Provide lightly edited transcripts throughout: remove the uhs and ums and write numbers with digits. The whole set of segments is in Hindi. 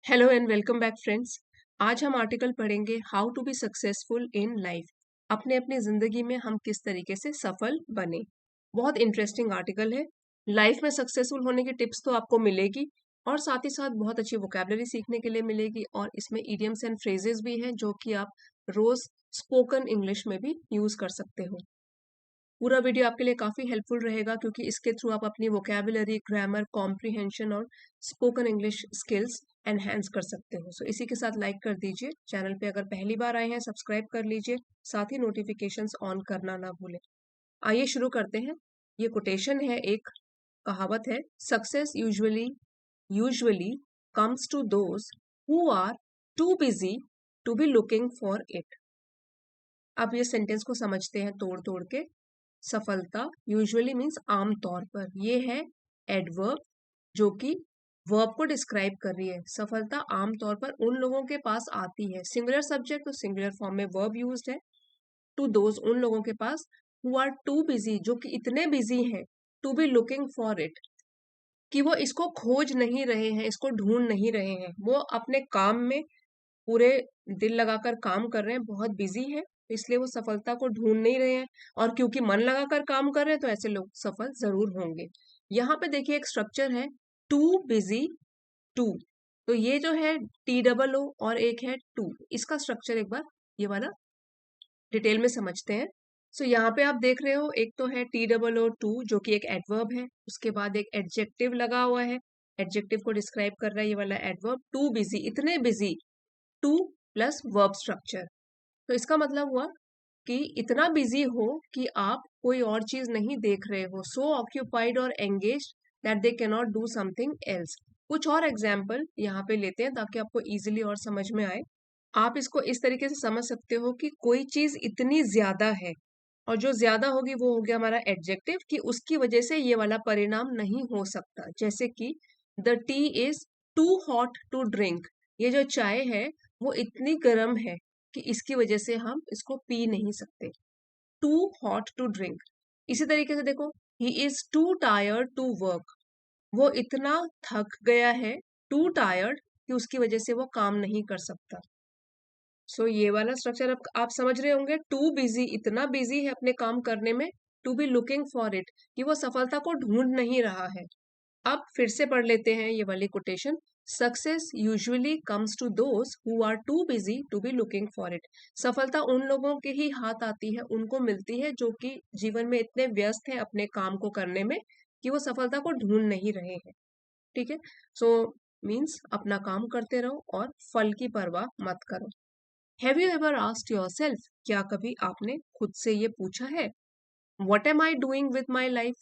Hello and welcome back friends. आज हम आर्टिकल पढ़ेंगे how to be successful in life. अपने अपनी जिंदगी में हम किस तरीके से सफल बने। बहुत इंटरेस्टिंग आर्टिकल है। लाइफ में सक्सेसफुल होने की टिप्स तो आपको मिलेगी और साथ ही साथ बहुत अच्छी वोकेबलरी सीखने के लिए मिलेगी और इसमें इडियम्स एंड फ्रेजेस भी हैं जो कि आप रोज स्पोकन इंग्लिश में भी यूज कर सकते हो। पूरा वीडियो आपके लिए काफी हेल्पफुल रहेगा क्योंकि इसके थ्रू आप अपनी वोकेबुलरी, ग्रामर, कॉम्प्रिहेंशन और स्पोकन इंग्लिश स्किल्स एनहेंस कर सकते हो। सो इसी के साथ लाइक कर दीजिए। चैनल पे अगर पहली बार आए हैं सब्सक्राइब कर लीजिए, साथ ही नोटिफिकेशंस ऑन करना ना भूलें। आइए शुरू करते हैं। ये कोटेशन है, एक कहावत है, success usually usually comes to those who are too busy to be looking for it. अब ये सेंटेंस को समझते हैं तोड़ तोड़ के। सफलता यूजुअली मीन्स आमतौर पर, ये है एडवर्ब जो कि वर्ब को डिस्क्राइब कर रही है। सफलता आमतौर पर उन लोगों के पास आती है, सिंगुलर सब्जेक्ट तो सिंगुलर फॉर्म में वर्ब यूज्ड है। टू दोज उन लोगों के पास, हु आर टू बिजी जो कि इतने बिजी हैं, to be looking for it कि वो इसको खोज नहीं रहे हैं, इसको ढूंढ नहीं रहे हैं। वो अपने काम में पूरे दिल लगाकर काम कर रहे हैं, बहुत बिजी हैं, इसलिए वो सफलता को ढूंढ नहीं रहे हैं। और क्योंकि मन लगाकर काम कर रहे हैं तो ऐसे लोग सफल जरूर होंगे। यहाँ पे देखिए एक स्ट्रक्चर है, टू बिजी टू। तो ये जो है टी डबल ओ और एक है टू, इसका स्ट्रक्चर एक बार ये वाला डिटेल में समझते हैं। सो यहाँ पे आप देख रहे हो, एक तो है टी डबल ओ टू जो कि एक एडवर्ब है, उसके बाद एक एडजेक्टिव लगा हुआ है, एडजेक्टिव को डिस्क्राइब कर रहा है ये वाला एडवर्ब। टू बिजी, इतने busy, two plus verb structure. तो इसका मतलब हुआ कि इतना बिजी हो कि आप कोई और चीज नहीं देख रहे हो, सो ऑक्यूपाइड और engage that they can not do something else. कुछ और एग्जाम्पल यहाँ पे लेते हैं ताकि आपको इजीली और समझ में आए। आप इसको इस तरीके से समझ सकते हो कि कोई चीज इतनी ज्यादा है, और जो ज्यादा होगी वो हो गया हमारा एडजेक्टिव, कि उसकी वजह से ये वाला परिणाम नहीं हो सकता। जैसे कि the tea is too hot to drink, ये जो चाय है वो इतनी गर्म है कि इसकी वजह से हम इसको पी नहीं सकते। Too hot to drink. इसी तरीके से देखो, he is too tired to work, वो इतना थक गया है, टू टायर्ड, कि उसकी वजह से वो काम नहीं कर सकता। सो ये वाला स्ट्रक्चर आप समझ रहे होंगे। टू बिजी, इतना बिजी है अपने काम करने में, to be looking for it, कि वो सफलता को ढूंढ नहीं रहा है। अब फिर से पढ़ लेते हैं ये वाली quotation. Success usually comes to those who are too busy to be looking for it. सफलता उन लोगों के ही हाथ आती है, उनको मिलती है जो कि जीवन में इतने व्यस्त हैं अपने काम को करने में कि वो सफलता को ढूंढ नहीं रहे हैं। ठीक है। सो मीन्स अपना काम करते रहो और फल की परवाह मत करो। Have you ever asked yourself, क्या कभी आपने खुद से ये पूछा है, what am I doing with my life,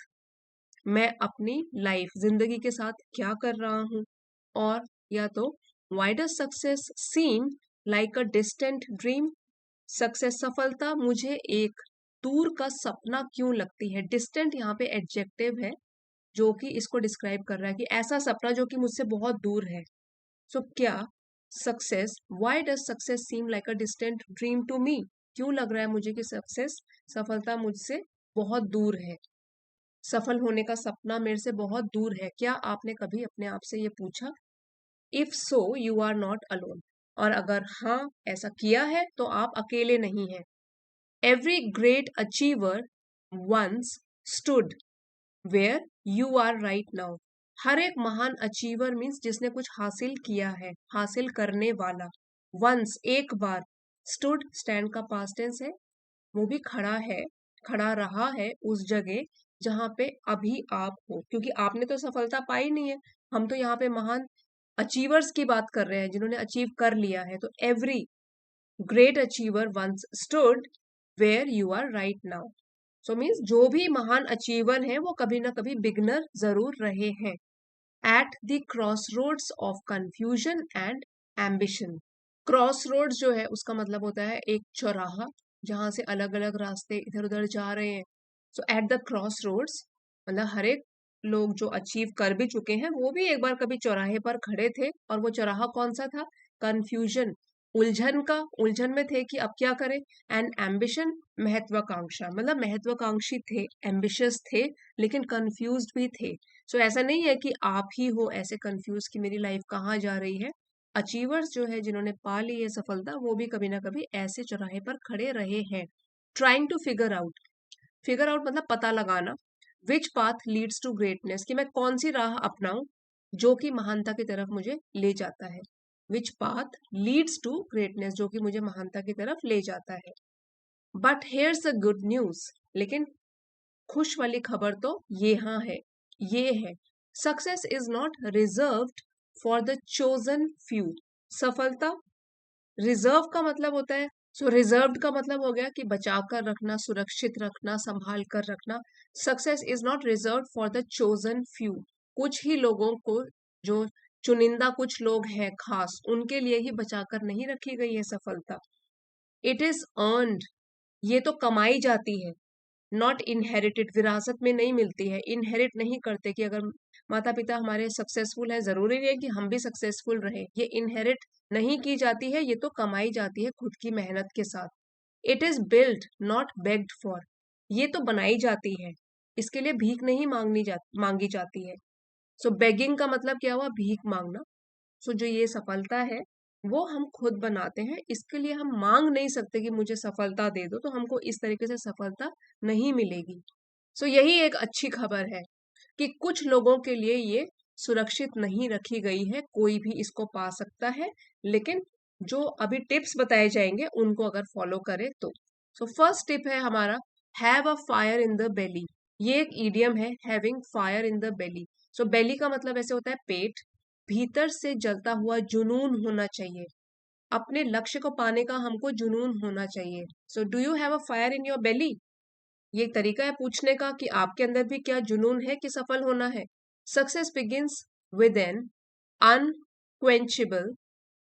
मैं अपनी लाइफ, जिंदगी के साथ क्या कर रहा हूँ। और या तो why does success seem like a distant dream, success, सफलता मुझे एक दूर का सपना क्यों लगती है। डिस्टेंट यहाँ पे एडजेक्टिव है जो कि इसको डिस्क्राइब कर रहा है कि ऐसा सपना जो कि मुझसे बहुत दूर है। सो क्या success, why does success seem like a distant dream to me, क्यों लग रहा है मुझे कि सक्सेस, सफलता मुझसे बहुत दूर है, सफल होने का सपना मेरे से बहुत दूर है। क्या आपने कभी अपने आप से ये पूछा? If so you are not alone, और अगर हाँ ऐसा किया है तो आप अकेले नहीं हैं। Every great achiever once stood where you are right now. हर एक महान अचीवर मीन्स जिसने कुछ हासिल किया है, हासिल करने वाला। वंस, एक बार। स्टूड, स्टैंड का पास्ट टेंस है, वो भी खड़ा है, खड़ा रहा है उस जगह जहां पे अभी आप हो, क्योंकि आपने तो सफलता पाई नहीं है। हम तो यहाँ पे महान अचीवर्स की बात कर रहे हैं जिन्होंने अचीव कर लिया है। तो every great achiever once stood where you are right now. So means जो भी महान अचीवर हैं वो कभी ना कभी बिगनर जरूर रहे हैं। At the crossroads of confusion and ambition. Crossroads जो है उसका मतलब होता है एक चौराहा जहां से अलग अलग रास्ते इधर उधर जा रहे हैं। सो एट द क्रॉस रोड्स मतलब हर एक लोग जो अचीव कर भी चुके हैं वो भी एक बार कभी चौराहे पर खड़े थे, और वो चौराहा कौन सा था? कंफ्यूजन, उलझन का, उलझन में थे कि अब क्या करें। एंड एम्बिशन, महत्वाकांक्षा, मतलब महत्वाकांक्षी थे, एम्बिशियस थे, लेकिन कंफ्यूज्ड भी थे। सो ऐसा नहीं है कि आप ही हो ऐसे कंफ्यूज कि मेरी लाइफ कहाँ जा रही है। अचीवर्स जो है, जिन्होंने पा ली है सफलता, वो भी कभी ना कभी ऐसे चौराहे पर खड़े रहे हैं। ट्राइंग टू फिगर आउट मतलब पता लगाना। Which path leads to greatness, कि मैं कौन सी राह अपनाऊं जो कि महानता की तरफ मुझे ले जाता है। Which path leads to greatness, जो कि मुझे महानता की तरफ ले जाता है। But here's the good news, लेकिन खुश वाली खबर तो ये है, success is not reserved for the chosen few. सफलता, रिजर्व का मतलब होता है, सो रिजर्व्ड का मतलब हो गया कि बचा कर रखना, सुरक्षित रखना, संभाल कर रखना। Success is not reserved for the chosen few, कुछ ही लोगों को, जो चुनिंदा कुछ लोग हैं खास, उनके लिए ही बचा कर नहीं रखी गई है सफलता। इट इज अर्नड, ये तो कमाई जाती है। नॉट इनहेरिटेड, विरासत में नहीं मिलती है, इनहेरिट नहीं करते कि अगर माता पिता हमारे सक्सेसफुल है जरूरी नहीं है कि हम भी सक्सेसफुल रहे। ये इनहेरिट नहीं की जाती है, ये तो कमाई जाती है खुद की मेहनत के साथ। It is built not bagged for, ये तो बनाई जाती है, इसके लिए भीख नहीं मांगी जाती है। सो बेगिंग का मतलब क्या हुआ, भीख मांगना। सो जो ये सफलता है वो हम खुद बनाते हैं, इसके लिए हम मांग नहीं सकते कि मुझे सफलता दे दो, तो हमको इस तरीके से सफलता नहीं मिलेगी। सो यही एक अच्छी खबर है कि कुछ लोगों के लिए ये सुरक्षित नहीं रखी गई है, कोई भी इसको पा सकता है, लेकिन जो अभी टिप्स बताए जाएंगे उनको अगर फॉलो करे तो। सो फर्स्ट टिप है हमारा, have a fire in the belly. ये एक ईडियम है, having fire in the belly. So belly का मतलब ऐसे होता है पेट, भीतर से जलता हुआ जुनून होना चाहिए, अपने लक्ष्य को पाने का हमको जुनून होना चाहिए। So do you have a fire in your belly, ये एक तरीका है पूछने का कि आपके अंदर भी क्या जुनून है कि सफल होना है। Success begins with an unquenchable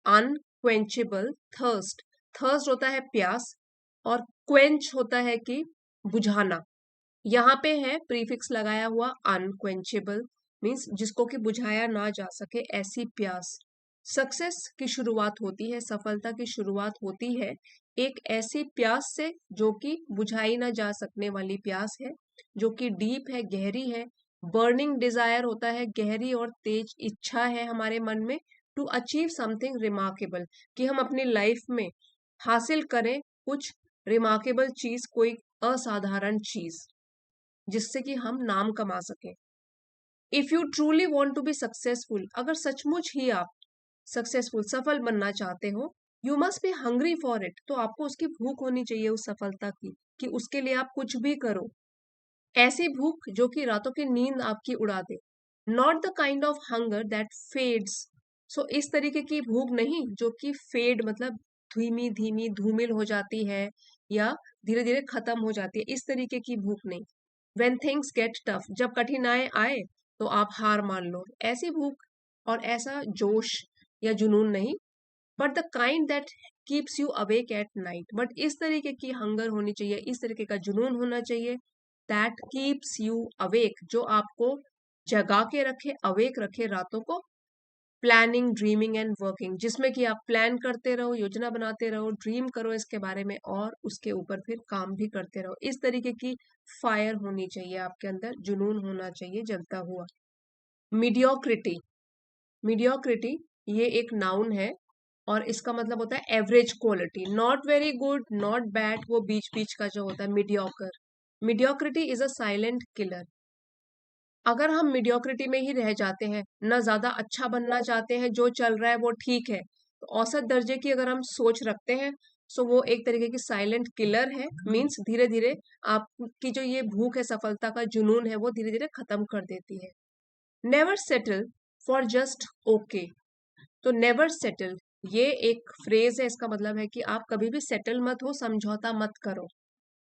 unquenchable thirst. Thirst होता है प्यास, और क्वेंच होता है कि बुझाना। यहाँ पे है प्रीफिक्स लगाया हुआ अनक्वेंचेबल, मीन्स जिसको कि बुझाया ना जा सके, ऐसी प्यास। सक्सेस की शुरुआत होती है, सफलता की शुरुआत होती है एक ऐसी प्यास से जो कि बुझाई ना जा सकने वाली प्यास है, जो कि डीप है, गहरी है। बर्निंग डिजायर होता है, गहरी और तेज इच्छा है हमारे मन में, टू अचीव समथिंग रिमार्केबल, कि हम अपनी लाइफ में हासिल करें कुछ रिमार्केबल चीज, कोई असाधारण चीज जिससे कि हम नाम कमा सकें। If you truly want to be successful, अगर सचमुच ही आप सक्सेसफुल, सफल बनना चाहते हो, you must be hungry for it, तो आपको उसकी भूख होनी चाहिए उस सफलता की, कि उसके लिए आप कुछ भी करो। ऐसी भूख जो कि रातों की नींद आपकी उड़ा दे। Not the kind of hunger that fades, so इस तरीके की भूख नहीं जो कि फेड मतलब धीमी धीमी धूमिल हो जाती है या धीरे धीरे खत्म हो जाती है, इस तरीके की भूख नहीं। वेन थिंग्स गेट टफ, जब कठिनाई आए तो आप हार मान लो, ऐसी भूख और ऐसा जोश या जुनून नहीं। But the kind that keeps you awake at night, but इस तरीके की हंगर होनी चाहिए, इस तरीके का जुनून होना चाहिए, दैट कीप्स यू अवेक, जो आपको जगा के रखे, अवेक रखे रातों को। प्लानिंग, ड्रीमिंग एंड वर्किंग, जिसमें कि आप प्लान करते रहो, योजना बनाते रहो, ड्रीम करो इसके बारे में, और उसके ऊपर फिर काम भी करते रहो। इस तरीके की फायर होनी चाहिए आपके अंदर, जुनून होना चाहिए जलता हुआ। मीडियोक्रिटी, मीडियोक्रिटी ये एक नाउन है और इसका मतलब होता है average quality, not very good not bad, वो बीच बीच का जो होता है mediocre. Mediocrity is a silent killer. अगर हम मीडियोक्रिटी में ही रह जाते हैं, ना ज्यादा अच्छा बनना चाहते हैं, जो चल रहा है वो ठीक है, तो औसत दर्जे की अगर हम सोच रखते हैं, सो वो एक तरीके की साइलेंट किलर है। मीन्स धीरे धीरे आपकी जो ये भूख है, सफलता का जुनून है, वो धीरे धीरे खत्म कर देती है। Never settle for just okay, तो नेवर सेटल ये एक फ्रेज है, इसका मतलब है कि आप कभी भी सेटल मत हो, समझौता मत करो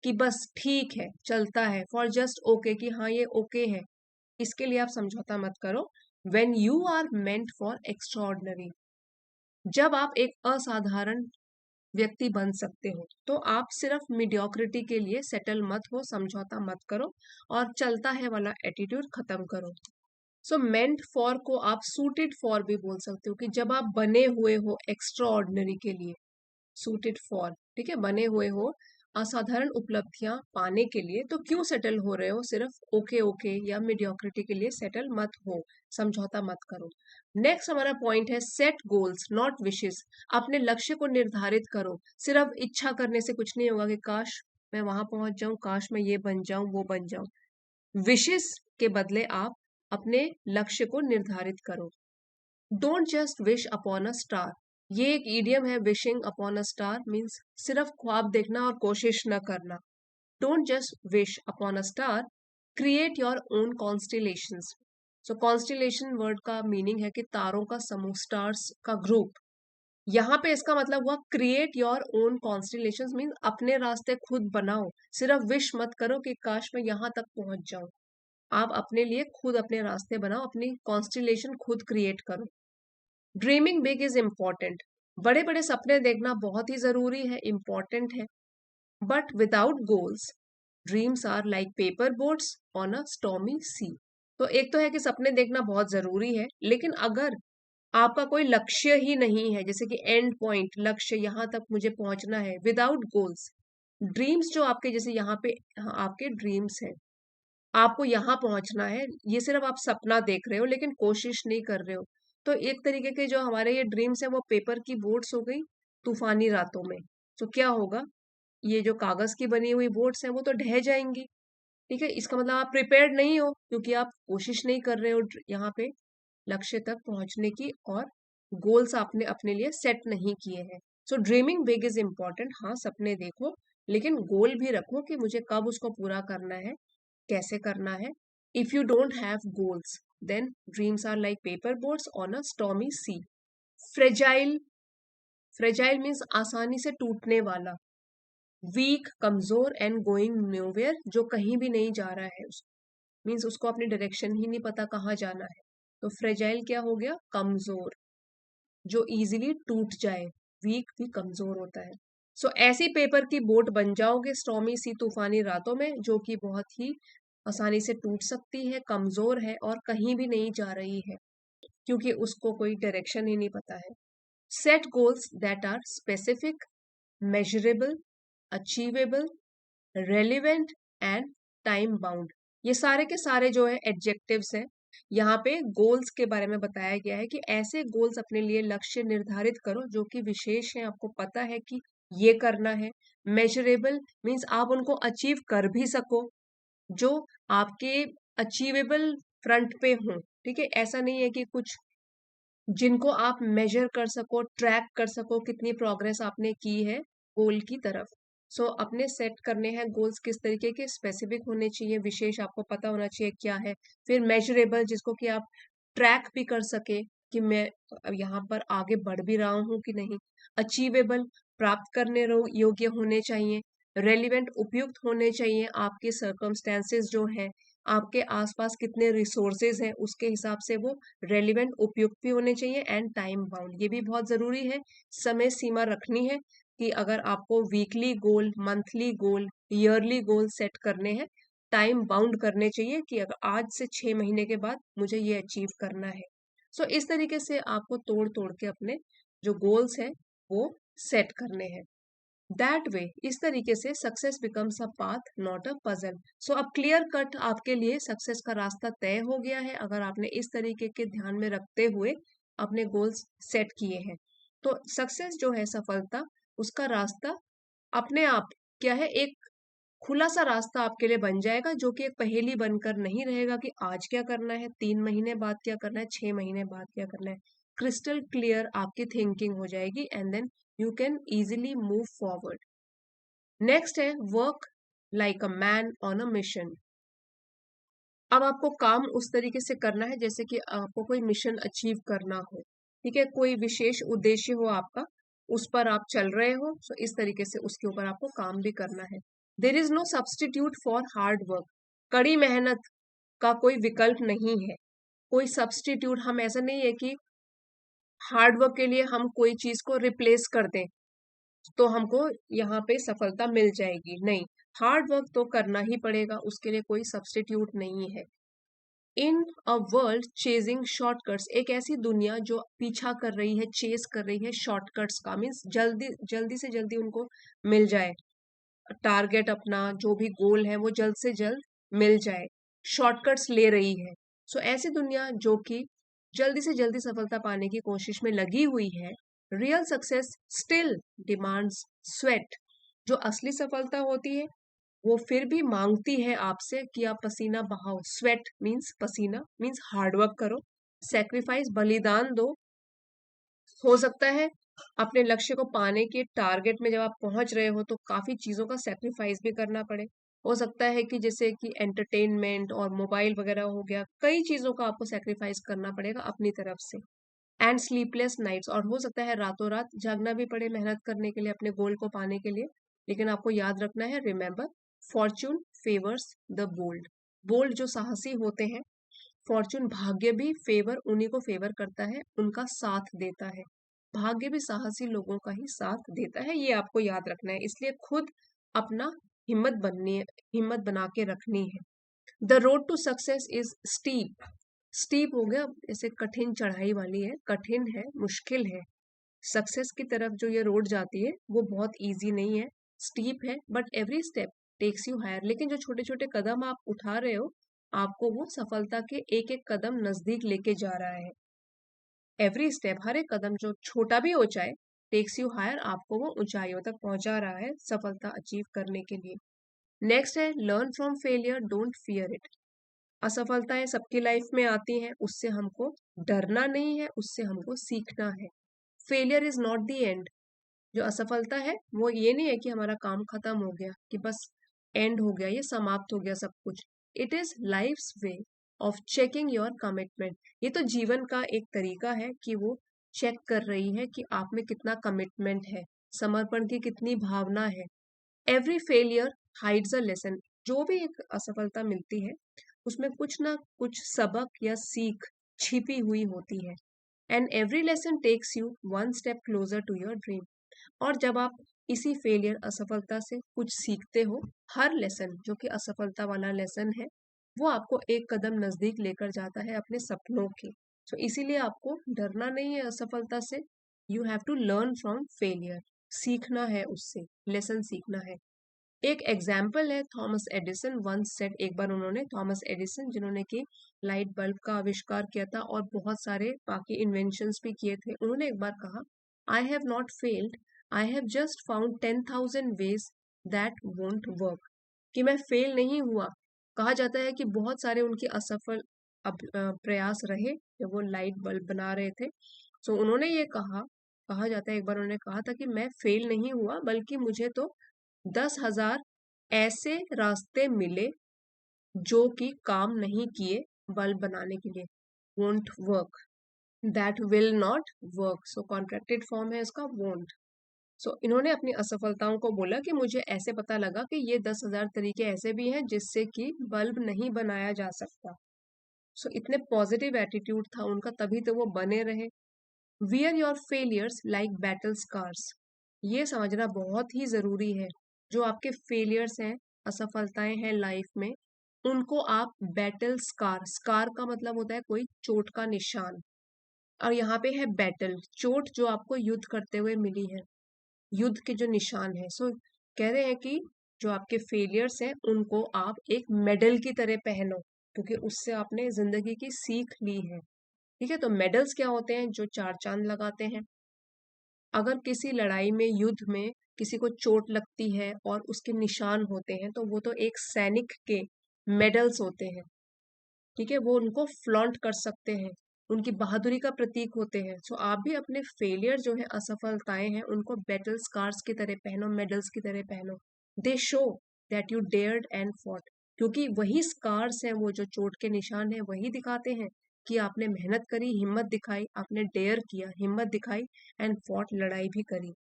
कि बस ठीक है चलता है, फॉर जस्ट ओके कि हाँ ये ओके है, इसके लिए आप समझौता मत करो। When you are meant for extraordinary, जब आप एक असाधारण व्यक्ति बन सकते हो, तो आप सिर्फ मीडियोक्रिटी के लिए सेटल मत हो, समझौता मत करो, और चलता है वाला एटीट्यूड खत्म करो। सो मेंट फॉर को आप सूटेड फॉर भी बोल सकते हो, कि जब आप बने हुए हो एक्स्ट्रा ऑर्डिनरी के लिए, सूटेड फॉर, ठीक है, बने हुए हो असाधारण उपलब्धियां पाने के लिए तो क्यों सेटल हो रहे हो, सिर्फ ओके ओके या मीडियोक्रिटी के लिए सेटल मत हो, समझौता मत करो। नेक्स्ट हमारा पॉइंट है सेट गोल्स नॉट विशेस। अपने लक्ष्य को निर्धारित करो, सिर्फ इच्छा करने से कुछ नहीं होगा कि काश मैं वहां पहुंच जाऊं, काश मैं ये बन जाऊं वो बन जाऊं। विशेस के बदले आप अपने लक्ष्य को निर्धारित करो। Don't just wish upon a star. ये एक ईडियम है, wishing upon a star means सिर्फ ख्वाब देखना और कोशिश न करना। Don't just wish upon a star, create your own constellations. So constellation word का मीनिंग है कि तारों का समूह, स्टार्स का ग्रुप। यहाँ पे इसका मतलब हुआ create your own constellations means अपने रास्ते खुद बनाओ। सिर्फ विश मत करो कि काश मैं यहाँ तक पहुंच जाऊं। आप अपने लिए खुद अपने रास्ते बनाओ, अपनी कॉन्स्टिलेशन खुद क्रिएट करो। Dreaming big is important. बड़े बड़े सपने देखना बहुत ही जरूरी है, इम्पॉर्टेंट है। But without goals dreams are like paper boats on a stormy sea. तो एक तो है कि सपने देखना बहुत जरूरी है, लेकिन अगर आपका कोई लक्ष्य ही नहीं है, जैसे कि एंड पॉइंट, लक्ष्य यहाँ तक मुझे पहुंचना है, विदाउट गोल्स ड्रीम्स जो आपके, जैसे यहाँ पे आपके ड्रीम्स हैं, आपको यहाँ पहुंचना है, ये सिर्फ आप सपना देख रहे हो लेकिन कोशिश नहीं कर रहे हो। तो एक तरीके के जो हमारे ये ड्रीम्स है वो पेपर की बोट्स हो गई तूफानी रातों में। तो क्या होगा, ये जो कागज की बनी हुई बोट्स हैं वो तो ढह जाएंगी। ठीक है, इसका मतलब आप प्रिपेयर्ड नहीं हो क्योंकि आप कोशिश नहीं कर रहे हो यहाँ पे लक्ष्य तक पहुंचने की, और गोल्स आपने अपने लिए सेट नहीं किए हैं। सो ड्रीमिंग बिग इज इम्पॉर्टेंट। हाँ, सपने देखो लेकिन गोल भी रखो कि मुझे कब उसको पूरा करना है, कैसे करना है। If you don't have goals then dreams are like paper boats on a stormy sea. Fragile, fragile means आसानी से टूटने वाला। वीक, कमजोर एंड गोइंग न्योवेयर, जो कहीं भी नहीं जा रहा है, मीन्स उसको अपनी डायरेक्शन ही नहीं पता कहाँ जाना है। तो फ्रेजाइल क्या हो गया, कमजोर, जो इजीली टूट जाए। वीक भी कमजोर होता है। सो ऐसी पेपर की बोट बन जाओगे स्टॉर्मी सी, तूफानी रातों में, जो कि बहुत ही आसानी से टूट सकती है, कमजोर है और कहीं भी नहीं जा रही है क्योंकि उसको कोई डायरेक्शन ही नहीं पता है। Set goals that are specific, measurable, achievable, relevant and time bound. ये सारे के सारे जो है एडजेक्टिव्स हैं। यहाँ पे गोल्स के बारे में बताया गया है कि ऐसे गोल्स अपने लिए लक्ष्य निर्धारित करो जो कि विशेष है, आपको पता है कि ये करना है। मेजरेबल मीन्स आप उनको अचीव कर भी सको, जो आपके अचीवेबल फ्रंट पे हो। ठीक है, ऐसा नहीं है कि कुछ जिनको आप मेजर कर सको, ट्रैक कर सको कितनी प्रोग्रेस आपने की है गोल की तरफ। सो अपने सेट करने हैं गोल्स किस तरीके के, स्पेसिफिक होने चाहिए, विशेष आपको पता होना चाहिए क्या है। फिर मेजरेबल, जिसको कि आप ट्रैक भी कर सके कि मैं अब यहाँ पर आगे बढ़ भी रहा हूँ कि नहीं। अचीवेबल, प्राप्त करने योग्य होने चाहिए। रेलिवेंट, उपयुक्त होने चाहिए, आपके सर्कमस्टेंसेस जो है, आपके आसपास कितने रिसोर्सेज हैं उसके हिसाब से वो रेलिवेंट, उपयुक्त भी होने चाहिए। एंड टाइम बाउंड, ये भी बहुत जरूरी है, समय सीमा रखनी है कि अगर आपको वीकली गोल, मंथली गोल, ईयरली गोल सेट करने हैं, टाइम बाउंड करने चाहिए कि अगर आज से 6 महीने के बाद मुझे ये अचीव करना है। सो इस तरीके से आपको तोड़ तोड़ के अपने जो गोल्स हैं वो सेट करने हैं। दैट वे, इस तरीके से success becomes a path not a puzzle. So अब क्लियर कट आपके लिए सक्सेस का रास्ता तय हो गया है अगर आपने इस तरीके के ध्यान में रखते हुए अपने गोल्स सेट किए हैं। तो सक्सेस जो है, सफलता, उसका रास्ता अपने आप क्या है, एक खुला सा रास्ता आपके लिए बन जाएगा, जो कि एक पहेली बनकर नहीं रहेगा कि आज क्या करना है, 3 महीने बाद क्या करना है, 6 महीने बाद क्या करना है। क्रिस्टल क्लियर आपकी थिंकिंग हो जाएगी and then you can easily move forward. Next है work like a man on a mission. अब आपको काम उस तरीके से करना है जैसे कि आपको कोई मिशन अचीव करना हो। ठीक है, कोई विशेष उद्देश्य हो आपका, उस पर आप चल रहे हो, सो इस तरीके से उसके ऊपर आपको काम भी करना है। There is no substitute for hard work. कड़ी मेहनत का कोई विकल्प नहीं है, कोई सब्सटीट्यूट, हम ऐसा नहीं है कि हार्ड वर्क के लिए हम कोई चीज को रिप्लेस कर दें तो हमको यहाँ पे सफलता मिल जाएगी, नहीं। हार्ड वर्क तो करना ही पड़ेगा, उसके लिए कोई सब्सटीट्यूट नहीं है। इन अ वर्ल्ड चेजिंग शॉर्टकट्स, एक ऐसी दुनिया जो पीछा कर रही है, चेस कर रही है शॉर्टकट्स का, मीन्स जल्दी जल्दी से जल्दी उनको मिल जाए। टारगेट अपना जो भी गोल है वो जल्द से जल्द मिल जाए, शॉर्टकट्स ले रही है। सो ऐसी दुनिया जो कि जल्दी से जल्दी सफलता पाने की कोशिश में लगी हुई है, real success still demands sweat. जो असली सफलता होती है वो फिर भी मांगती है आपसे कि आप पसीना बहाओ। स्वेट मीन्स पसीना, मीन्स हार्डवर्क करो, सेक्रीफाइस बलिदान दो। हो सकता है अपने लक्ष्य को पाने के टारगेट में जब आप पहुंच रहे हो तो काफी चीजों का सेक्रीफाइस भी करना पड़े। हो सकता है कि जैसे कि एंटरटेनमेंट और मोबाइल वगैरह हो गया, कई चीजों का आपको सेक्रीफाइस करना पड़ेगा अपनी तरफ से। एंड स्लीपलेस नाइट्स, और हो सकता है रातों रात जागना भी पड़े मेहनत करने के लिए, अपने गोल को पाने के लिए। लेकिन आपको याद रखना है, remember, fortune favours the bold. Bold जो साहसी होते हैं, फॉर्चून भाग्य भी फेवर उन्हीं को फेवर करता है, उनका साथ देता है। भाग्य भी साहसी लोगों का ही साथ देता है, ये आपको याद रखना है। इसलिए खुद अपना हिम्मत बननी है, हिम्मत बना के रखनी है। The road to success is steep. Steep हो गया जैसे कठिन चढ़ाई वाली है, कठिन है, मुश्किल है। सक्सेस की तरफ जो ये रोड जाती है वो बहुत इजी नहीं है, स्टीप है, but every step takes you higher. लेकिन जो छोटे छोटे कदम आप उठा रहे हो, आपको वो सफलता के एक एक कदम नजदीक लेके जा रहा है। एवरी स्टेप, हर एक कदम जो छोटा भी हो जाए, टेक्स यू हायर, आपको वो ऊंचाइयों तक पहुंचा रहा है सफलता अचीव करने के लिए। नेक्स्ट है learn from failure, don't fear it. असफलताएं सबकी लाइफ में आती हैं, उससे हमको डरना नहीं है, उससे हमको सीखना है। Failure is not the end. जो असफलता है वो ये नहीं है कि हमारा काम खत्म हो गया, कि बस एंड हो गया, ये समाप्त हो गया सब कुछ। It is life's way of checking your commitment. ये तो जीवन का एक तरीका है कि वो चेक कर रही है कि आप में कितना कमिटमेंट है, समर्पण की कितनी भावना है। Every failure hides a lesson. जो भी एक असफलता मिलती है उसमें कुछ ना कुछ सबक या सीख छिपी हुई होती है। And every lesson takes you one step closer to your dream. और जब आप इसी फेलियर, असफलता से कुछ सीखते हो, हर लेसन जो कि असफलता वाला लेसन है वो आपको एक कदम नजदीक लेकर जाता है अपने सपनों के। सो इसीलिए आपको डरना नहीं है असफलता से। You have to learn from failure, सीखना है उससे, लेसन सीखना है। एक एग्जाम्पल है थॉमस एडिसन वंस सेड। एक बार उन्होंने, थॉमस एडिसन जिन्होंने कि लाइट बल्ब का आविष्कार किया था और बहुत सारे बाकी इन्वेंशंस भी किए थे, उन्होंने एक बार कहा, I have not failed, I have just found 10,000 ways that won't work. कि मैं फेल नहीं हुआ। कहा जाता है कि बहुत सारे उनके असफल प्रयास रहे जब वो लाइट बल्ब बना रहे थे। सो उन्होंने ये कहा, कहा जाता है एक बार उन्होंने कहा था कि मैं फेल नहीं हुआ, बल्कि मुझे तो 10,000 ऐसे रास्ते मिले जो कि काम नहीं किए बल्ब बनाने के लिए। won't work, that will not work. So contracted form है इसका won't। सो इन्होंने अपनी असफलताओं को बोला कि मुझे ऐसे पता लगा कि ये 10,000 तरीके ऐसे भी हैं जिससे कि बल्ब नहीं बनाया जा सकता। सो इतने पॉजिटिव एटीट्यूड था उनका, तभी तो वो बने रहे। Wear your failures like battle scars. ये समझना बहुत ही जरूरी है। जो आपके फेलियर्स हैं, असफलताएं हैं लाइफ में, उनको आप बैटल स्कार, स्कार का मतलब होता है कोई चोट का निशान, और यहाँ पे है बैटल, चोट जो आपको युद्ध करते हुए मिली है, युद्ध के जो निशान है। सो कह रहे हैं कि जो आपके फेलियर्स हैं उनको आप एक मेडल की तरह पहनो, क्योंकि उससे आपने जिंदगी की सीख ली है। ठीक है, तो मेडल्स क्या होते हैं? जो चार चांद लगाते हैं। अगर किसी लड़ाई में, युद्ध में किसी को चोट लगती है और उसके निशान होते हैं, तो वो तो एक सैनिक के मेडल्स होते हैं। ठीक है, वो उनको फ्लॉन्ट कर सकते हैं, उनकी बहादुरी का प्रतीक होते हैं। सो आप भी अपने फेलियर जो है, असफलताएं हैं, उनको बैटल स्कार्स की तरह पहनो, मेडल्स की तरह पहनो। दे show that you dared and fought. क्योंकि वही स्कार्स हैं, वो जो चोट के निशान हैं, वही दिखाते हैं कि आपने मेहनत करी, हिम्मत दिखाई, आपने डेयर किया, हिम्मत दिखाई, एंड फॉट, लड़ाई भी करी।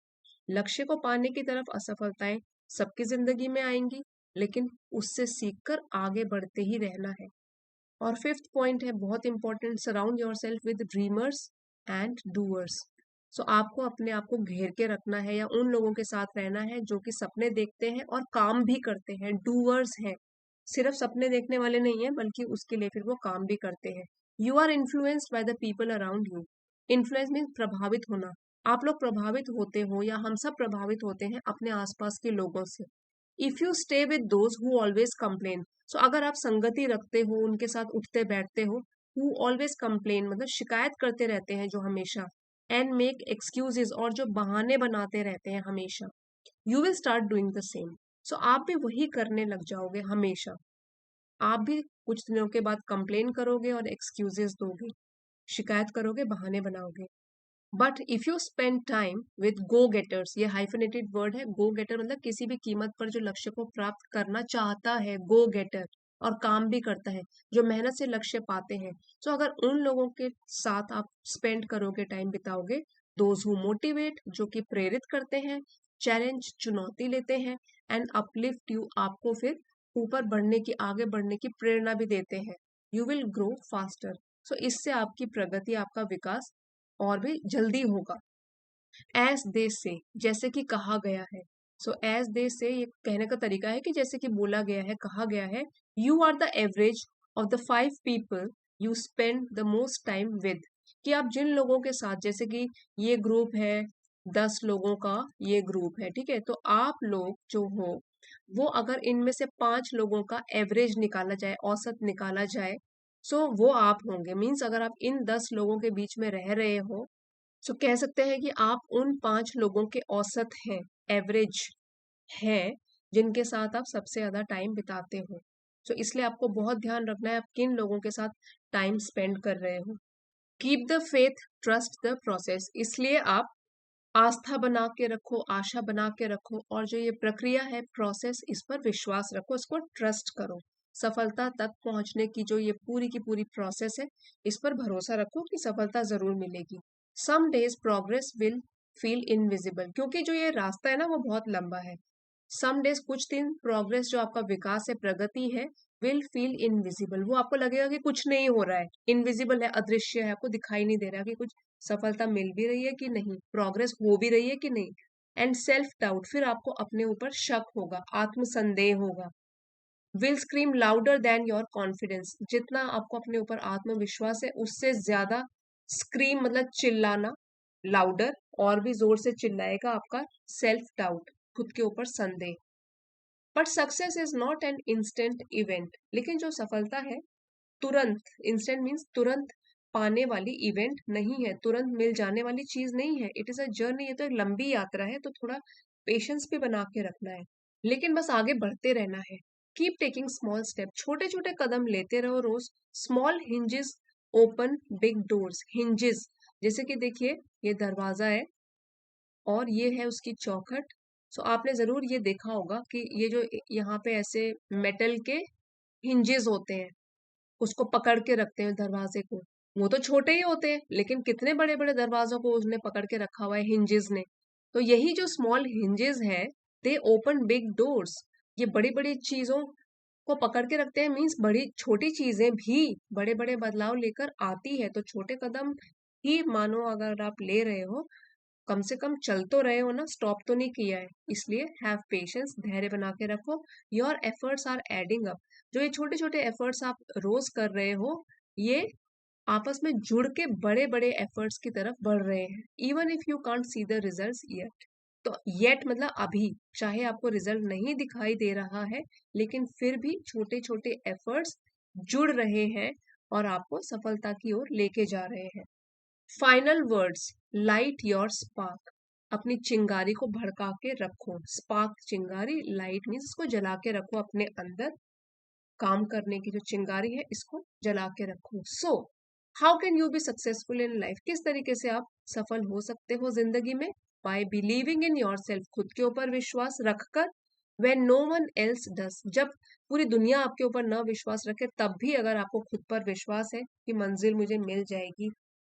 लक्ष्य को पाने की तरफ असफलताएं सबकी जिंदगी में आएंगी, लेकिन उससे सीखकर आगे बढ़ते ही रहना है। और फिफ्थ पॉइंट है बहुत important, surround yourself with dreamers and doers. So आपको अपने आप को घेर के रखना है, या उन लोगों के साथ रहना है जो कि सपने देखते हैं और काम भी करते हैं, डूअर्स हैं। सिर्फ सपने देखने वाले नहीं है, बल्कि उसके लिए फिर वो काम भी करते हैं। You are influenced by the people around you. Influence mean प्रभावित होना। आप लोग प्रभावित होते हो, या हम सब प्रभावित होते हैं अपने आसपास के लोगों से। If you stay with those who always complain, so अगर आप संगति रखते हो, उनके साथ उठते बैठते हो, हु ऑलवेज कंप्लेन मतलब शिकायत करते रहते हैं जो हमेशा, एंड मेक एक्सक्यूजेज और जो बहाने बनाते रहते हैं हमेशा, you will start doing the same. So आप भी वही करने लग जाओगे हमेशा। आप भी कुछ दिनों के बाद कंप्लेन करोगे और एक्सक्यूजेस दोगे, शिकायत करोगे, बहाने बनाओगे। But if you spend time with go getters, ये हाइफिनेटेड वर्ड है, गो गेटर मतलब किसी भी कीमत पर जो लक्ष्य को प्राप्त करना चाहता है, गो गेटर, और काम भी करता है, जो मेहनत से लक्ष्य पाते हैं। तो अगर उन लोगों के साथ आप स्पेंड करोगे, टाइम बिताओगे, दोज हु मोटिवेट, जो कि प्रेरित करते हैं, चैलेंज चुनौती लेते हैं, एंड अपलिफ्ट यू, आपको फिर ऊपर बढ़ने की, आगे बढ़ने की प्रेरणा भी देते हैं, यू विल ग्रो फास्टर। सो इससे आपकी प्रगति, आपका विकास और भी जल्दी होगा। एज दे से, जैसे कि कहा गया है। सो एज दे से ये कहने का तरीका है कि जैसे कि बोला गया है, कहा गया है, you are the average of the 5 people you spend the most time with, कि आप जिन लोगों के साथ, जैसे कि ये ग्रुप है 10 लोगों का, ये ग्रुप है, ठीक है, तो आप लोग जो हो वो अगर इनमें से 5 लोगों का एवरेज निकाला जाए, औसत निकाला जाए, सो वो आप होंगे। मीन्स अगर आप इन 10 लोगों के बीच में रह रहे हो, सो कह सकते हैं कि आप उन 5 लोगों के औसत हैं, एवरेज है, जिनके साथ आप सबसे ज्यादा टाइम बिताते हो। सो इसलिए आपको बहुत ध्यान रखना है आप किन लोगों के साथ टाइम स्पेंड कर रहे हो। Keep the faith, trust the process, इसलिए आप आस्था बना के रखो, आशा बना के रखो, और जो ये प्रक्रिया है, प्रोसेस, इस पर विश्वास रखो, इसको ट्रस्ट करो। सफलता तक पहुंचने की जो ये पूरी की पूरी प्रोसेस है, इस पर भरोसा रखो कि सफलता जरूर मिलेगी। Some days progress will feel invisible, क्योंकि जो ये रास्ता है ना वो बहुत लंबा है। सम डेज, कुछ दिन, प्रोग्रेस जो आपका विकास है, प्रगति है, विल फील इनविजिबल, वो आपको लगेगा कि कुछ नहीं हो रहा है, इनविजिबल है, अदृश्य है, आपको दिखाई नहीं दे रहा कि कुछ सफलता मिल भी रही है कि नहीं, प्रोग्रेस हो भी रही है कि नहीं। एंड सेल्फ डाउट, फिर आपको अपने ऊपर शक होगा, आत्मसंदेह होगा। Will scream louder than your confidence, जितना आपको अपने ऊपर आत्मविश्वास है उससे ज्यादा स्क्रीम मतलब चिल्लाना, लाउडर, और भी जोर से चिल्लाएगा आपका सेल्फ डाउट, खुद के ऊपर संदेह। But success is not an instant event, लेकिन जो सफलता है तुरंत, इंस्टेंट मीन्स तुरंत पाने वाली इवेंट नहीं है, तुरंत मिल जाने वाली चीज नहीं है। इट इज अ जर्नी, ये तो एक लंबी यात्रा है, तो थोड़ा पेशेंस भी बना के रखना है, लेकिन बस आगे बढ़ते रहना है। कीप टेकिंग स्मॉल स्टेप, छोटे छोटे कदम लेते रहो रोज। Small hinges open big doors, hinges जैसे कि देखिए ये दरवाजा है और ये है उसकी चौखट। सो आपने जरूर ये देखा होगा कि ये जो यहाँ पे ऐसे मेटल के हिंजेस होते हैं, उसको पकड़ के रखते हैं दरवाजे को। वो तो छोटे ही होते हैं, लेकिन कितने बड़े बड़े दरवाजों को उसने पकड़ के रखा हुआ है हिंजेस ने। तो यही जो स्मॉल हिंजेस है, दे ओपन बिग डोर्स, ये बड़ी बड़ी चीजों को पकड़ के रखते हैं। मीन्स बड़ी छोटी चीजें भी बड़े बड़े बदलाव लेकर आती है, तो छोटे कदम ही मानो अगर आप ले रहे हो, कम से कम चल तो रहे हो ना, स्टॉप तो नहीं किया है। इसलिए हैव पेशेंस, धैर्य बना के रखो। Your efforts are adding up, जो ये छोटे छोटे एफर्ट्स आप रोज कर रहे हो, ये आपस में जुड़ के बड़े बड़े एफर्ट्स की तरफ बढ़ रहे हैं। Even if you can't see the results yet, तो येट मतलब अभी, चाहे आपको रिजल्ट नहीं दिखाई दे रहा है, लेकिन फिर भी छोटे छोटे एफर्ट्स जुड़ रहे हैं और आपको सफलता की ओर लेके जा रहे हैं। Final words, light your spark, अपनी चिंगारी को भड़का के रखो। स्पार्क चिंगारी, लाइट मीन्स इसको जला के रखो अपने अंदर, काम करने की जो चिंगारी है इसको जला के रखो। So how can you B successful in life, किस तरीके से आप सफल हो सकते हो जिंदगी में? Bye believing in your self, खुद के ऊपर विश्वास रखकर। वेन नो वन एल्स डस, जब पूरी दुनिया आपके ऊपर न विश्वास रखे तब भी अगर आपको खुद पर विश्वास है कि मंजिल मुझे मिल जाएगी,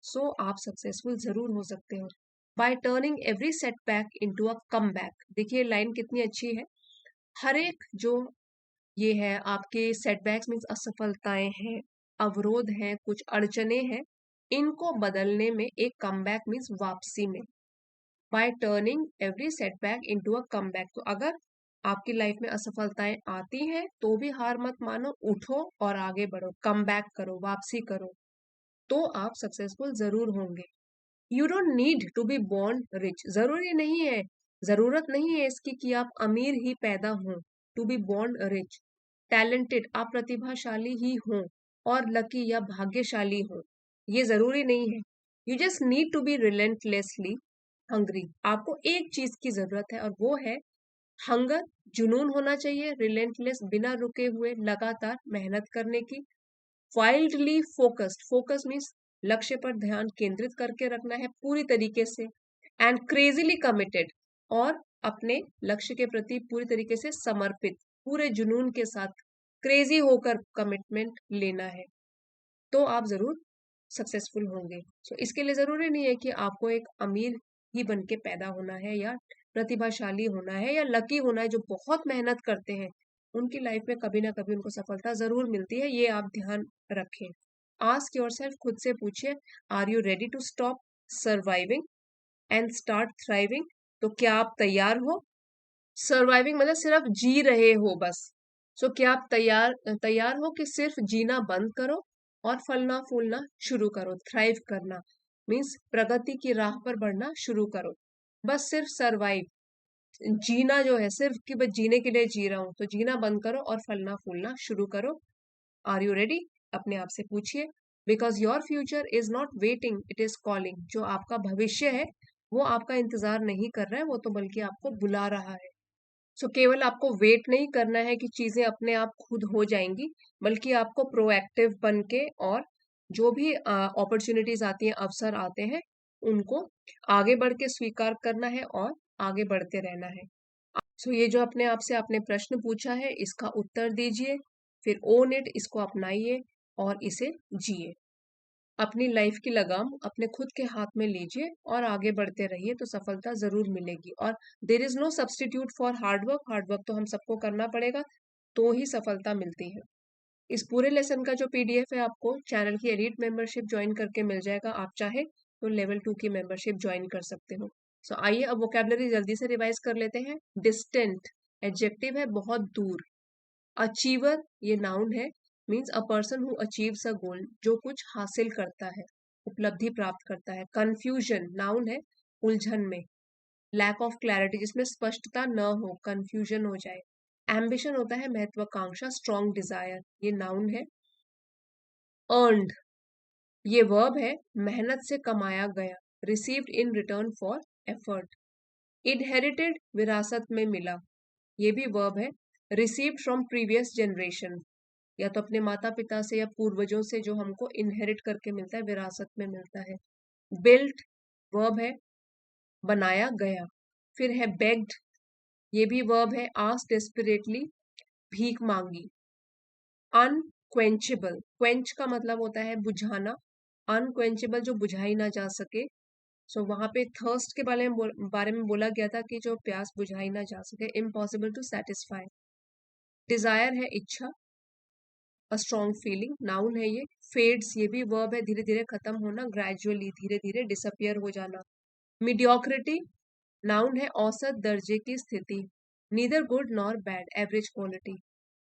सो आप सक्सेसफुल जरूर हो सकते हो। Bye turning every setback into a come back, देखिए लाइन कितनी अच्छी है। हर एक जो ये है आपके सेटबैक्स मीन्स असफलताएं हैं, अवरोध हैं, कुछ अड़चने हैं, इनको बदलने में एक कमबैक मीन्स वापसी में। Bye turning every setback into a comeback, तो अगर आपकी लाइफ में असफलताएं आती हैं तो भी हार मत मानो, उठो और आगे बढ़ो, कम बैक करो, वापसी करो, तो आप सक्सेसफुल जरूर होंगे। You don't need to be born rich, जरूरी नहीं है जरूरत नहीं है इसकी कि आप अमीर ही पैदा हों, to be born rich. Talented, आप प्रतिभाशाली ही हों, और लकी या भाग्यशाली हों, ये जरूरी नहीं है। You just need to be relentlessly hungry. आपको एक चीज की जरूरत है और वो है हंगर, जुनून होना चाहिए, रिलेंटलेस, बिना रुके हुए लगातार मेहनत करने की। वाइल्डली फोकस्ड, फोकस मीन्स लक्ष्य पर ध्यान केंद्रित करके रखना है पूरी तरीके से। एंड क्रेजीली कमिटेड, और अपने लक्ष्य के प्रति पूरी तरीके से समर्पित, पूरे जुनून के साथ क्रेजी होकर कमिटमेंट लेना है, तो आप जरूर सक्सेसफुल होंगे। सो इसके लिए जरूरी नहीं है कि आपको एक अमीर ही बन के पैदा होना है, या प्रतिभाशाली होना है, या लकी होना है। जो बहुत मेहनत करते हैं उनकी लाइफ में कभी ना कभी उनको सफलता जरूर मिलती है, ये आप ध्यान रखें। आस्क योरसेल्फ, खुद से पूछिए, are you ready to stop surviving and start thriving? तो क्या आप तैयार हो? सर्वाइविंग मतलब सिर्फ जी रहे हो बस। सो क्या आप तैयार तैयार हो कि सिर्फ जीना बंद करो और फलना फूलना शुरू करो? थ्राइव करना मीन्स प्रगति की राह पर बढ़ना शुरू करो। बस सिर्फ सर्वाइव, जीना जो है सिर्फ कि बस जीने के लिए जी रहा हूं, तो जीना बंद करो और फलना फूलना शुरू करो। Are you ready? अपने आप से पूछिए। Because your future is not waiting, it is calling. जो आपका भविष्य है वो आपका इंतजार नहीं कर रहा है, वो तो बल्कि आपको बुला रहा है। सो केवल आपको वेट नहीं करना है कि चीजें अपने आप खुद हो जाएंगी, बल्कि आपको प्रोएक्टिव बन के, और जो भी अपॉर्चुनिटीज आती हैं, अवसर आते हैं, उनको आगे बढ़ के स्वीकार करना है और आगे बढ़ते रहना है। सो ये जो अपने आप से आपने प्रश्न पूछा है, इसका उत्तर दीजिए, फिर ओन इट, इसको अपनाइए और इसे जिए। अपनी लाइफ की लगाम अपने खुद के हाथ में लीजिए और आगे बढ़ते रहिए, तो सफलता जरूर मिलेगी। और there is no substitute for hard work, hard work तो हम सबको करना पड़ेगा, तो ही सफलता मिलती है। इस पूरे लेसन का जो पीडीएफ है आपको चैनल की एलीट मेंबरशिप ज्वाइन करके मिल जाएगा। आप चाहे तो लेवल 2 की मेंबरशिप ज्वाइन कर सकते हो। सो आइए अब वोकेबलरी जल्दी से रिवाइज कर लेते हैं। डिस्टेंट एडजेक्टिव है, बहुत दूर। अचीवर ये नाउन है, means a person who achieves a goal, जो कुछ हासिल करता है, उपलब्धि प्राप्त करता है। कंफ्यूजन नाउन है, उलझन में। लैक ऑफ क्लैरिटी, जिसमें स्पष्टता न हो, कंफ्यूजन हो जाए। एम्बिशन होता है महत्वाकांक्षा, स्ट्रॉन्ग डिजायर, ये नाउन है। अर्नड ये वर्ब है, मेहनत से कमाया गया। Received in return for effort. Inherited विरासत में मिला, ये भी वर्ब है। रिसीव्ड फ्रॉम प्रीवियस जनरेशन, या तो अपने माता पिता से या पूर्वजों से जो हमको इनहेरिट करके मिलता है, विरासत में मिलता है। बिल्ट वर्ब है, बनाया गया। फिर है बेग्ड, ये भी वर्ब है। आस्क डेस्परेटली, भीख मांगी। अनक्वेंचेबल, क्वेंच का मतलब होता है बुझाना, अनक्वेंचेबल जो बुझाई ना जा सके। सो वहां पे थर्स्ट के बारे में बोला गया था कि जो प्यास बुझाई ना जा सके, इम्पॉसिबल टू सेटिस्फाई। डिजायर है इच्छा, अ स्ट्रॉन्ग फीलिंग, नाउन है ये। फेड्स ये भी वर्ब है, धीरे धीरे खत्म होना, ग्रेजुअली, धीरे धीरे डिसअपियर हो जाना। मीडियोक्रिटी नाउन है, औसत दर्जे की स्थिति। Neither good nor bad, average quality.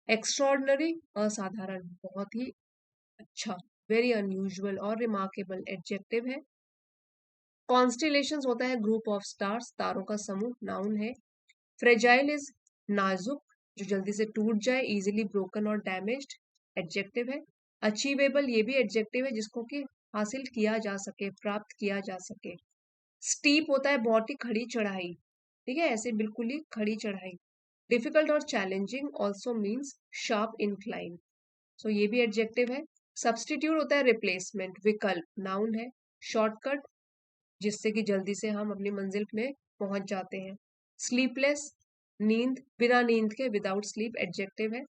Extraordinary असाधारण, बहुत ही अच्छा, वेरी अनयूजुअल और रिमार्केबल एडजेक्टिव है। कॉन्स्टिलेशंस होता है ग्रुप ऑफ स्टार्स, तारों का समूह, नाउन है। फ्रेजाइल इज नाजुक, जो जल्दी से टूट जाए, इजीली ब्रोकन और डैमेज्ड, एडजेक्टिव है। अचीवेबल ये भी एडजेक्टिव है, जिसको कि हासिल किया जा सके, प्राप्त किया जा सके। स्टीप होता है बहुत ही खड़ी चढ़ाई, ठीक है, ऐसे बिल्कुल ही खड़ी चढ़ाई। डिफिकल्ट और challenging also means sharp incline, so ये भी एडजेक्टिव है। सब्सटीट्यूट होता है रिप्लेसमेंट, विकल्प, नाउन है। शॉर्टकट, जिससे कि जल्दी से हम अपनी मंजिल में पहुंच जाते हैं। स्लीपलेस, नींद, बिना नींद के, विदाउट स्लीप, एडजेक्टिव है।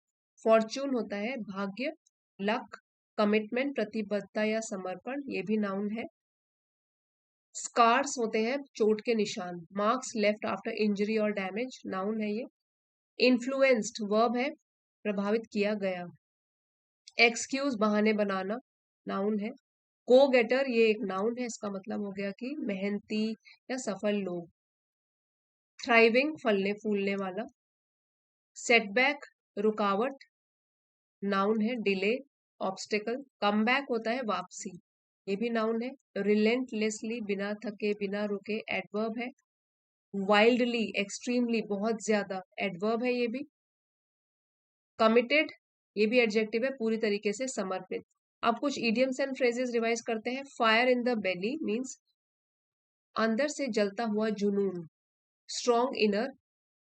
फॉर्चून होता है भाग्य, लक। कमिटमेंट, प्रतिबद्धता या समर्पण, ये भी नाउन है। स्कार्स होते हैं चोट के निशान। मार्क्स लेफ्ट आफ्टर इंजरी और डैमेज, नाउन है ये। इन्फ्लुएंस्ड वर्ब है, प्रभावित किया गया। एक्सक्यूज बहाने बनाना, नाउन है। गो गेटर ये एक नाउन है, इसका मतलब हो गया कि मेहनती या सफल लोग। थ्राइविंग फलने फूलने वाला। सेटबैक रुकावट, नाउन है। Delay obstacle. कमबैक होता है वापसी, ये भी नाउन है। रिलेंटलेसली बिना थके बिना रुके, एडवर्ब है। वाइल्डली, एक्सट्रीमली, बहुत ज्यादा, एडवर्ब है ये भी। कमिटेड, ये भी एडजेक्टिव है, पूरी तरीके से समर्पित। अब कुछ इडियम्स एंड फ्रेजेस रिवाइज करते हैं। Fire in the Bailey means अंदर से जलता हुआ जुनून, strong inner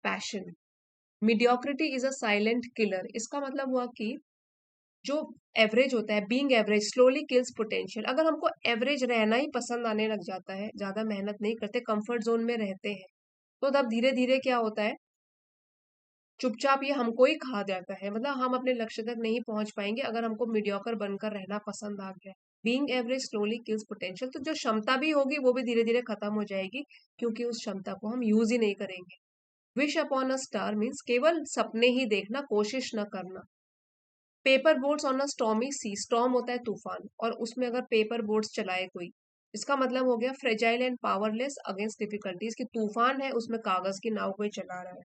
passion. Mediocrity is a silent killer, इसका मतलब हुआ कि जो एवरेज होता है, being average slowly kills potential. अगर हमको एवरेज रहना ही पसंद आने लग जाता है, ज्यादा मेहनत नहीं करते, कंफर्ट जोन में रहते हैं, तो तब धीरे धीरे क्या होता है, चुपचाप ये हमको ही खा जाता है। मतलब हम अपने लक्ष्य तक नहीं पहुंच पाएंगे अगर हमको मीडियोकर बनकर रहना पसंद आ गया। Being average slowly kills potential, तो जो क्षमता भी होगी वो भी धीरे धीरे खत्म हो जाएगी, क्योंकि उस क्षमता को हम यूज ही नहीं करेंगे। Wish upon a star means केवल सपने ही देखना, कोशिश न करना। Paper boats on a stormy sea, storm होता है तूफान, और उसमें अगर पेपर बोट्स चलाए कोई, इसका मतलब हो गया fragile and powerless against difficulties, की तूफान है उसमें कागज की नाव कोई चला रहा है।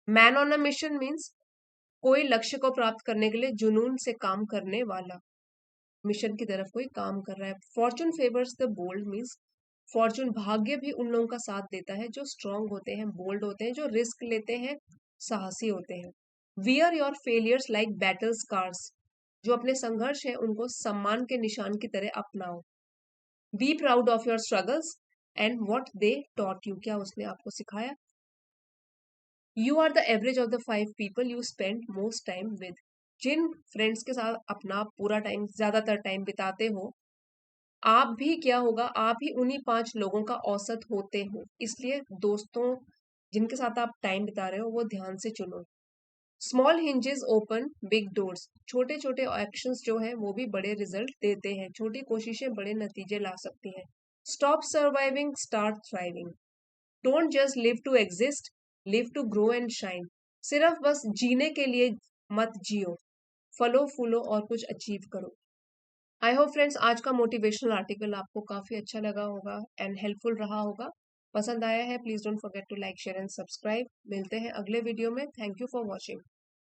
Man on a mission means कोई लक्ष्य को प्राप्त करने के लिए जुनून से काम करने वाला, मिशन की तरफ कोई काम कर रहा है। Fortune favours the bold means fortune, भाग्य भी उन लोगों का साथ देता है जो स्ट्रांग होते हैं, बोल्ड होते हैं, जो रिस्क लेते हैं, साहसी होते हैं। Wear your failures like battle scars, जो अपने संघर्ष है उनको सम्मान के निशान की तरह अपनाओ। Be proud of your struggles and what they taught you, क्या उसने आपको सिखाया। You are the average of the 5 people you spend most time with, जिन फ्रेंड्स के साथ अपना पूरा टाइम, ज्यादातर टाइम बिताते हो, आप भी क्या होगा, आप ही उन्हीं 5 लोगों का औसत होते हो। इसलिए दोस्तों जिनके साथ आप टाइम बिता रहे हो वो ध्यान से चुनो। Small hinges open big doors, छोटे छोटे एक्शंस जो है वो भी बड़े रिजल्ट देते हैं, छोटी कोशिशें बड़े नतीजे ला सकती हैं। Stop surviving, start thriving. Don't just live to exist, live to grow and shine. सिर्फ बस जीने के लिए मत जियो, फलो फूलो और कुछ अचीव करो। आई होप फ्रेंड्स आज का मोटिवेशनल आर्टिकल आपको काफी अच्छा लगा होगा एंड हेल्पफुल रहा होगा। पसंद आया है please don't forget to like share and subscribe. मिलते हैं अगले वीडियो में। Thank you for watching.